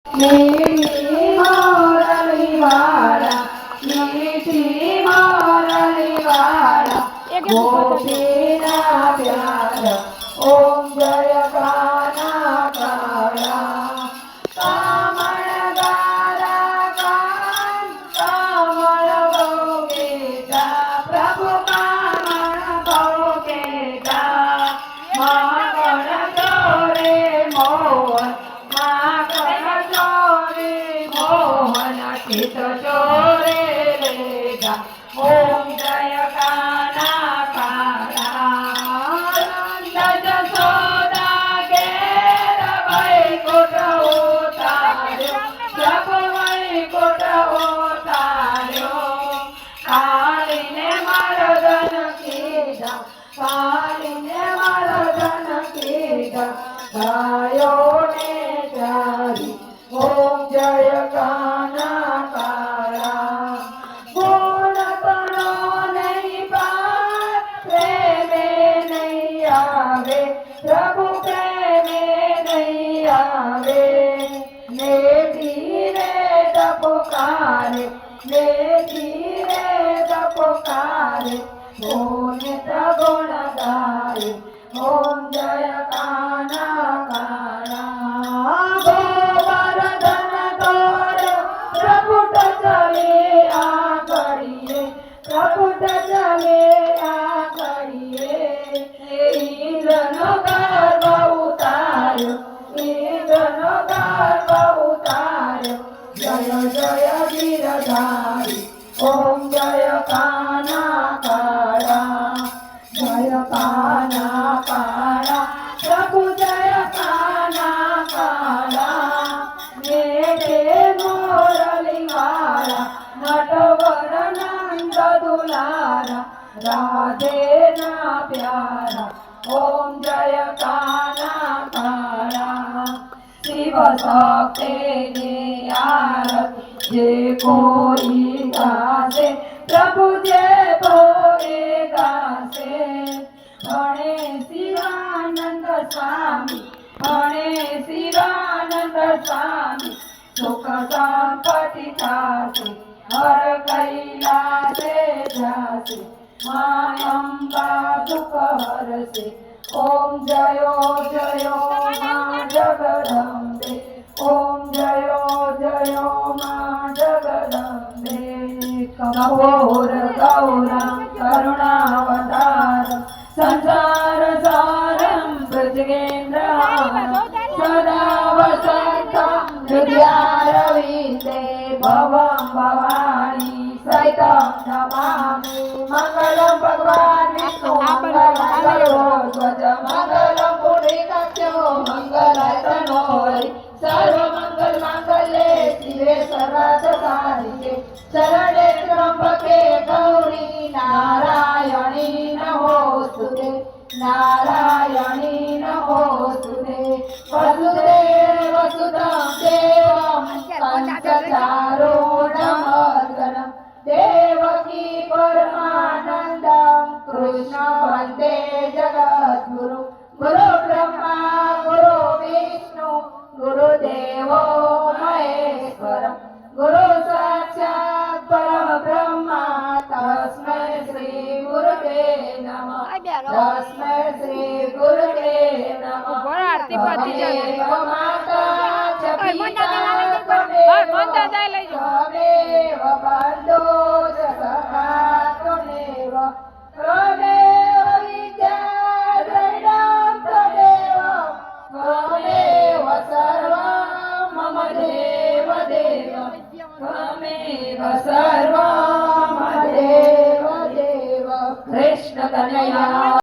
मीठी मोरली वाला, मीठी मोरली वाला, गोपीना प्यार ओम जय काना काला। कामण गारा कान कमल भोगेगा, प्रभु कामण भोगेगा। माखन चोरे मोहन, माखन चोरे मोहन, चित चोरे लेगा ओम जय काना काला। नंद जसोदा घेर वैकुंठ उतार्यो, सब वैकुंठ उतार्यो। कालीने मर्दन कीधा, कालीने मर्दन कीधा, गायों ने चारी ओम जय काना काला। गुण तनो नहीं पार, प्रेमे नहीं आवे, प्रभु प्रेमे नहीं आवे। ने धीरे पुकारे, ने धीरे पुकारे, नित गुण गाए ओम जय काना काला। गोवर्धन तोरो प्रभुट चले आ करिए, प्रभुट चले आ करिए। इंद्रनो गर्भ उतार्यो, इंद्रनो गर्भ उतार्यो, जय जय गिरधारी ओम जय काना काला। जय काना काला, प्रभु जय काना काला। मेरे मोरली वाला, नटवर नंद दुलारा, राधे ना प्यारा ओम जय काना काला। शिव शक्ति ने आरती जे कोई गासे, प्रभु जे भोरे गासे। भणे शिवानंद स्वामी, भणे शिवानंद स्वामी, सुख संपत्ति थासे, हर कैलासे जासे। मां अम्बा दुख हरसे ओम जयो जयो मां जगदम्बे, ओम जयो जयो मां जगदम्बे। कठोर गौरं करुणावतारं, संसार सारं भुजगेन्द्रहारं, सदा वसन्तं हृदयारविन्दे। भवं भवानी सहितं नमामि। मङ्गलं भगवान् विष्णु, मङ्गलं गरुडध्वज, मङ्गलं पुण्डरीकाक्षो, मङ्गलाय तनोहरि। सर्वमङ्गल माङ्गल्ये शिवे सर्वार्थसाधिके, शरणे त्र्यम्बके गौरी नारायणी नमोस्तुते, नारायणी नमोस्तुते। वसुदेव सुतं देवं कंसचारूढमर्दनं, देवकी परमानन्दं कृष्ण वन्दे जगद्गुरु। गुरु ब्रह्मा गुरु विष्णु गुरुदेवो महेश्वरं, गुरु साक्षात् परब्रह्मा तस्मै श्री गुरुवे नमः, तस्मै श्री गुरुवे नमः। त्वमेव माता च पिता त्वमेव बन्धो च सखा त्वमेव, त्वमेव विद्या द्रविणं त्वमेव, त्वमेव सर्वं मम देव देव, त्वमेव सर्वं मम देव देव। कृष्ण कन्हैया।